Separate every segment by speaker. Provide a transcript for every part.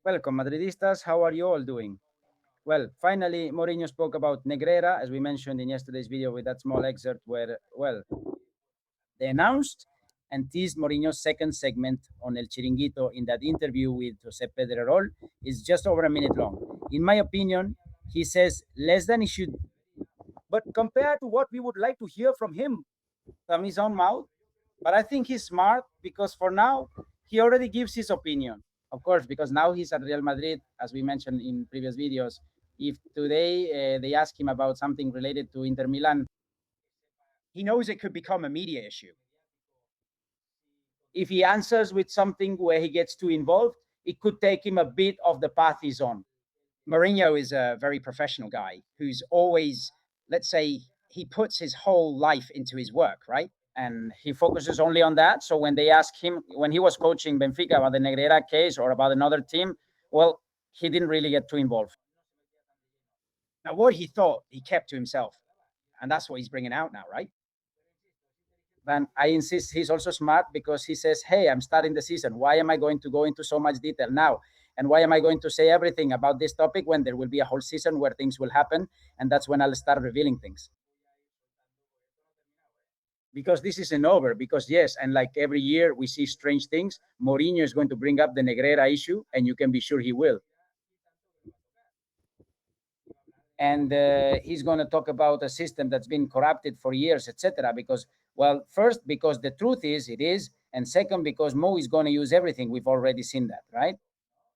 Speaker 1: Welcome, Madridistas. How are you all doing? Well, finally, Mourinho spoke about Negreira, as we mentioned in yesterday's video with that small excerpt where, well, they announced and teased Mourinho's second segment on El Chiringuito in that interview with Jose Pedrerol is just over a minute long. In my opinion, he says less than he should, but compared to what we would like to hear from him from his own mouth, but I think he's smart because for now, he already gives his opinion. Of course, because now he's at Real Madrid, as we mentioned in previous videos. If today they ask him about something related to Inter Milan,
Speaker 2: He knows it could become a media issue.
Speaker 1: if he answers with something where he gets too involved, it could take him a bit off the path he's on.
Speaker 2: Mourinho is a very professional guy who's always, let's say, he puts his whole life into his work, right?
Speaker 1: And he focuses only on that. So when they ask him, when he was coaching Benfica about the Negreira case or about another team, well, he didn't really get too involved.
Speaker 2: Now, what he thought, he kept to himself. And that's what he's bringing out now, right?
Speaker 1: And I insist he's also smart because he says, hey, I'm starting the season. Why am I going to go into so much detail now? And why am I going to say everything about this topic when there will be a whole season where things will happen? And that's when I'll start revealing things. Because this isn't over. Because, yes, and like every year we see strange things, Mourinho is going to bring up the Negreira issue, and you can be sure he will. And he's going to talk about a system that's been corrupted for years, etc. Because, well, first, because the truth is it is, and second, because Mo is going to use everything. We've already seen that, right?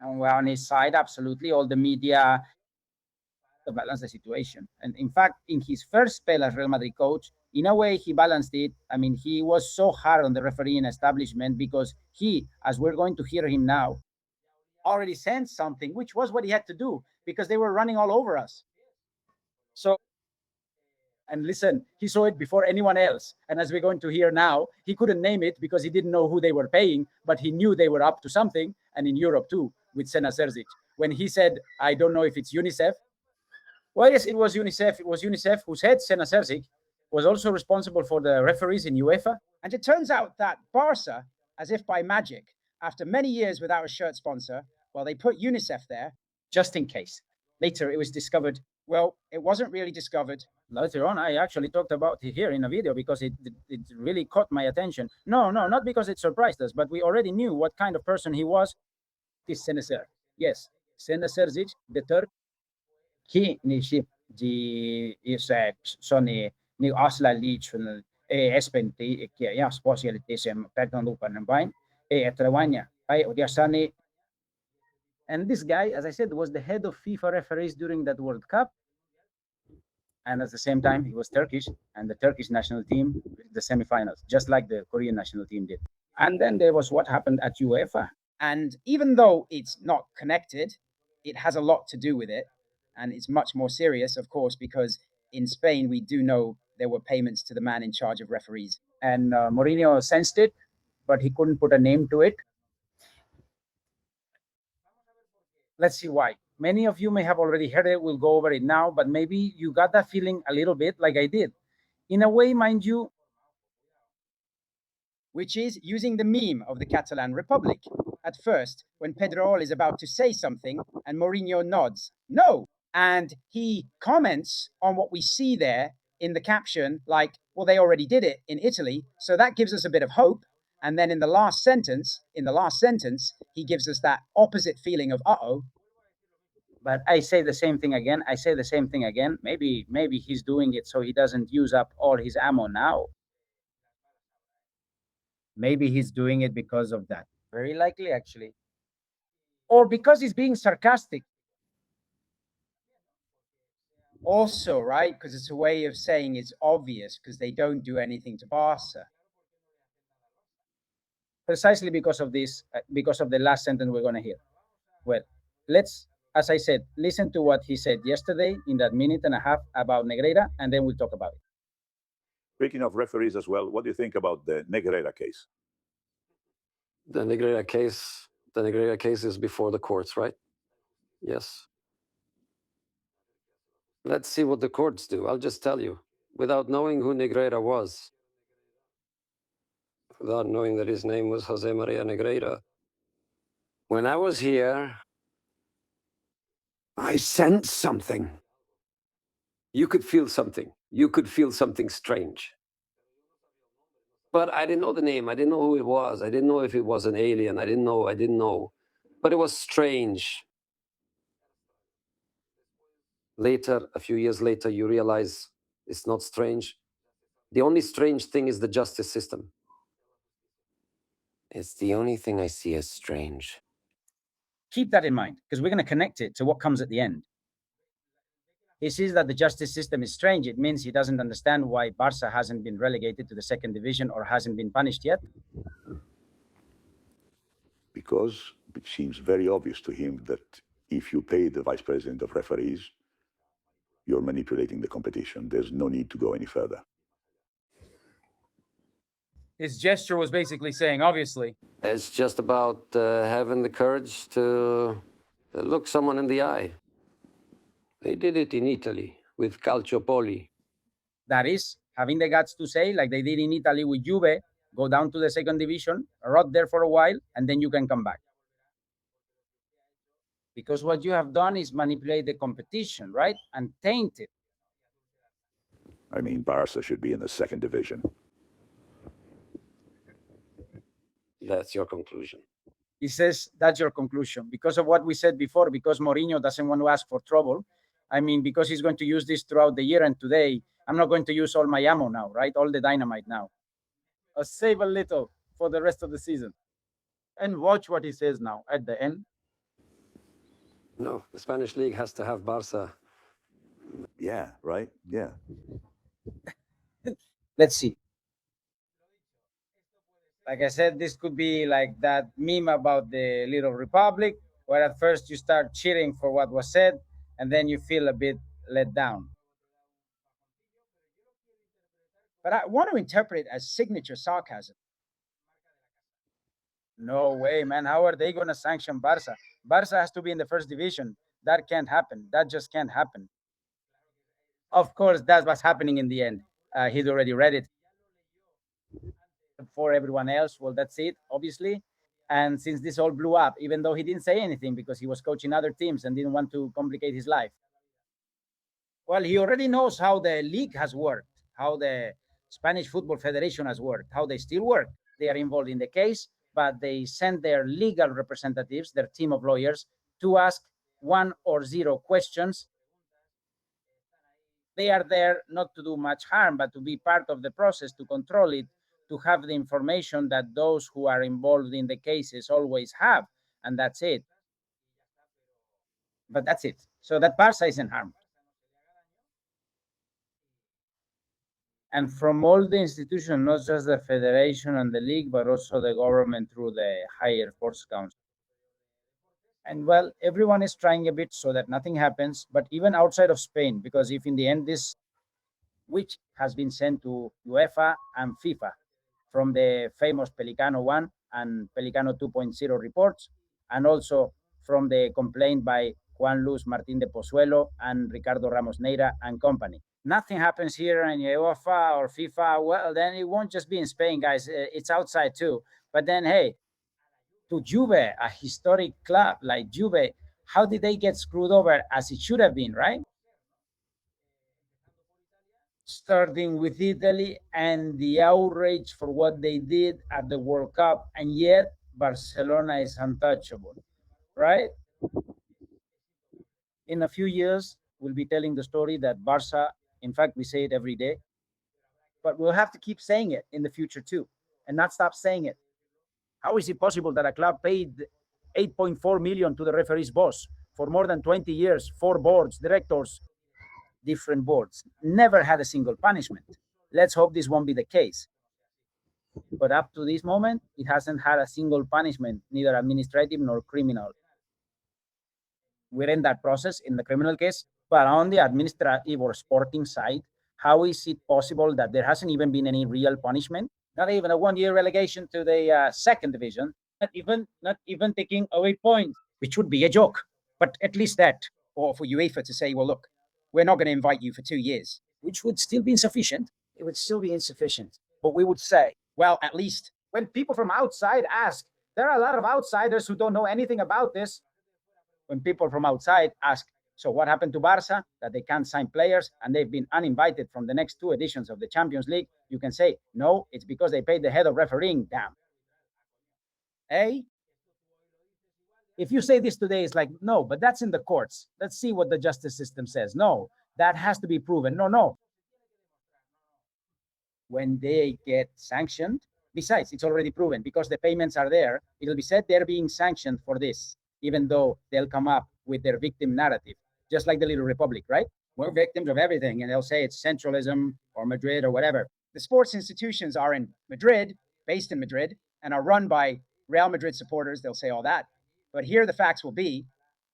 Speaker 1: And we're on his side, absolutely. All the media to balance the situation. And in fact, in his first spell as Real Madrid coach, in a way, he balanced it. I mean, he was so hard on the refereeing establishment because he, as we're going to hear him now, already sensed something, which was what he had to do because they were running all over us. So, and listen, he saw it before anyone else. And as we're going to hear now, he couldn't name it because he didn't know who they were paying, but he knew they were up to something. And in Europe too, with Sena Serzic. When he said, I don't know if it's UNICEF. Well, yes, it was UNICEF. It was UNICEF who said Sena Serzic was also responsible for the referees in UEFA.
Speaker 2: And it turns out that Barca, as if by magic, after many years without a shirt sponsor, well, they put UNICEF there just in case. Later, it was discovered, well, it wasn't really discovered.
Speaker 1: Later on, I actually talked about it here in a video because it really caught my attention. No, not because it surprised us, but we already knew what kind of person he was. This Senecer. Yes, Senecerzic, the Turk. He ni ship the is Sony ni asla leech espenti che ja speciality sem perdon lupa ng bain etrawanya ay odiasani. And this guy, as I said, was the head of FIFA referees during that World Cup. And at the same time, he was Turkish, and the Turkish national team the semifinals, just like the Korean national team did. And then there was what happened at UEFA.
Speaker 2: And even though it's not connected, it has a lot to do with it. And it's much more serious, of course, because in Spain, we do know there were payments to the man in charge of referees.
Speaker 1: And Mourinho sensed it, but he couldn't put a name to it. Let's see why. Many of you may have already heard it. We'll go over it now, but maybe you got that feeling a little bit like I did. In a way, mind you,
Speaker 2: which is using the meme of the Catalan Republic. At first, when Pedrerol is about to say something and Mourinho nods, no. And he comments on what we see there in the caption, like, well, they already did it in Italy. So that gives us a bit of hope. And then in the last sentence, he gives us that opposite feeling of, uh-oh.
Speaker 1: But I say the same thing again. Maybe he's doing it so he doesn't use up all his ammo now. Maybe he's doing it because of that. Very likely, actually. Or because he's being sarcastic.
Speaker 2: Also, right? Because it's a way of saying it's obvious because they don't do anything to Barca.
Speaker 1: Precisely because of this, because of the last sentence we're going to hear. Well, let's, as I said, listen to what he said yesterday in that minute and a half about Negreira, and then we'll talk about it.
Speaker 3: Speaking of referees as well, what do you think about the Negreira case?
Speaker 4: The Negreira case is before the courts, right? Yes. Let's see what the courts do. I'll just tell you, without knowing who Negreira was, without knowing that his name was Jose Maria Negreira, when I was here I sense something. You could feel something. You could feel something strange. But I didn't know the name. I didn't know who it was. I didn't know if it was an alien. I didn't know. I didn't know. But it was strange. Later, a few years later, you realize it's not strange. The only strange thing is the justice system.
Speaker 5: It's the only thing I see as strange.
Speaker 2: Keep that in mind, because we're going to connect it to what comes at the end. He sees that the justice system is strange. It means he doesn't understand why Barca hasn't been relegated to the second division or hasn't been punished yet.
Speaker 3: Because it seems very obvious to him that if you pay the vice president of referees, you're manipulating the competition. There's no need to go any further.
Speaker 2: His gesture was basically saying, obviously.
Speaker 4: It's just about having the courage to look someone in the eye. They did it in Italy with Calciopoli.
Speaker 2: That is, having the guts to say, like they did in Italy with Juve, go down to the second division, rot there for a while, and then you can come back. Because what you have done is manipulate the competition, right? And taint it.
Speaker 3: I mean, Barca should be in the second division.
Speaker 4: That's your conclusion.
Speaker 2: He says that's your conclusion because of what we said before, because Mourinho doesn't want to ask for trouble. I mean, because he's going to use this throughout the year, and today I'm not going to use all my ammo now, right? All the dynamite now. I'll save a little for the rest of the season. And watch what he says now at the end.
Speaker 4: No, the Spanish league has to have Barca.
Speaker 3: Yeah, right? Yeah.
Speaker 2: Let's see. Like I said, this could be like that meme about the little republic, where at first you start cheering for what was said, and then you feel a bit let down. But I want to interpret it as signature sarcasm. No way, man. How are they going to sanction Barca? Barca has to be in the first division. That can't happen. That just can't happen. Of course, that's what's happening in the end. He'd already read it. For everyone else, well, that's it, obviously. And since this all blew up, even though he didn't say anything because he was coaching other teams and didn't want to complicate his life, well, he already knows how the league has worked, how the Spanish Football Federation has worked, how they still work. They are involved in the case, but they send their legal representatives, their team of lawyers, to ask 1 or 0 questions. They are there not to do much harm, but to be part of the process, to control it, to have the information that those who are involved in the cases always have, and that's it. But that's it. So that Barca isn't harmed. And from all the institutions, not just the federation and the league, but also the government through the higher sports council. And well, everyone is trying a bit so that nothing happens, but even outside of Spain, because if in the end this, which has been sent to UEFA and FIFA from the famous Pelicano 1 and Pelicano 2.0 reports, and also from the complaint by Juan Luz Martín de Pozuelo and Ricardo Ramos Neira and company. Nothing happens here in UEFA or FIFA, well, then it won't just be in Spain, guys. It's outside too. But then, hey, to Juve, a historic club like Juve, how did they get screwed over as it should have been, right? Starting with Italy and the outrage for what they did at the World Cup, and yet Barcelona is untouchable, right? In a few years, we'll be telling the story that Barca, in fact, we say it every day, but we'll have to keep saying it in the future too, and not stop saying it. How is it possible that a club paid 8.4 million to the referee's boss for more than 20 years, 4 boards, directors, different boards, never had a single punishment? Let's hope this won't be the case. But up to this moment, it hasn't had a single punishment, neither administrative nor criminal. We're in that process in the criminal case, but on the administrative or sporting side, how is it possible that there hasn't even been any real punishment? Not even a 1-year relegation to the second division, not even taking away points, which would be a joke. But at least that, or for UEFA to say, well, look, we're not going to invite you for 2 years, which would still be insufficient. It would still be insufficient. But we would say, well, at least when people from outside ask, there are a lot of outsiders who don't know anything about this. When people from outside ask, So what happened to Barca? That they can't sign players and they've been uninvited from the next two editions of the Champions League. You can say, no, it's because they paid the head of refereeing. Damn. Eh? If you say this today, it's like, no, but that's in the courts. Let's see what the justice system says. No, that has to be proven. No. When they get sanctioned, besides, it's already proven because the payments are there. It'll be said they're being sanctioned for this, even though they'll come up with their victim narrative, just like the Little Republic, right? We're victims of everything. And they'll say it's centralism or Madrid or whatever. The sports institutions are in Madrid, based in Madrid, and are run by Real Madrid supporters. They'll say all that. But here the facts will be,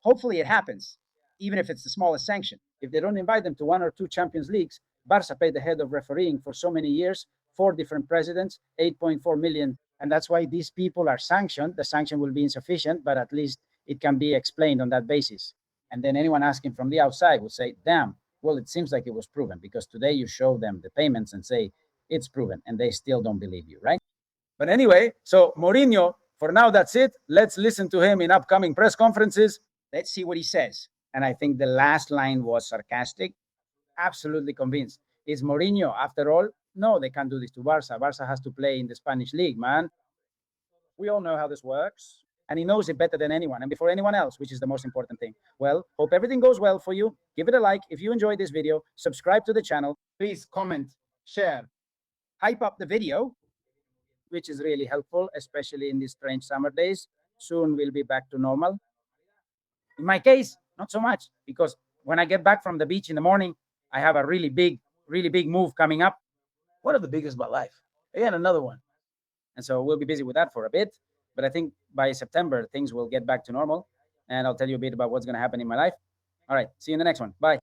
Speaker 2: hopefully it happens, even if it's the smallest sanction. If they don't invite them to one or two Champions Leagues, Barca paid the head of refereeing for so many years, 4 different presidents, 8.4 million. And that's why these people are sanctioned. The sanction will be insufficient, but at least it can be explained on that basis. And then anyone asking from the outside will say, damn, well, it seems like it was proven because today you show them the payments and say it's proven and they still don't believe you, right? But anyway, so Mourinho, for now, that's it. Let's listen to him in upcoming press conferences. Let's see what he says. And I think the last line was sarcastic. Absolutely convinced. Is Mourinho, after all? No, they can't do this to Barca. Barca has to play in the Spanish league, man. We all know how this works. And he knows it better than anyone and before anyone else, which is the most important thing. Well, hope everything goes well for you. Give it a like if you enjoyed this video. Subscribe to the channel. Please comment, share, hype up the video, which is really helpful, especially in these strange summer days. Soon we'll be back to normal. In my case, not so much, because when I get back from the beach in the morning, I have a really big move coming up. One of the biggest of my life. Again, another one. And so we'll be busy with that for a bit. But I think by September, things will get back to normal. And I'll tell you a bit about what's going to happen in my life. All right. See you in the next one. Bye.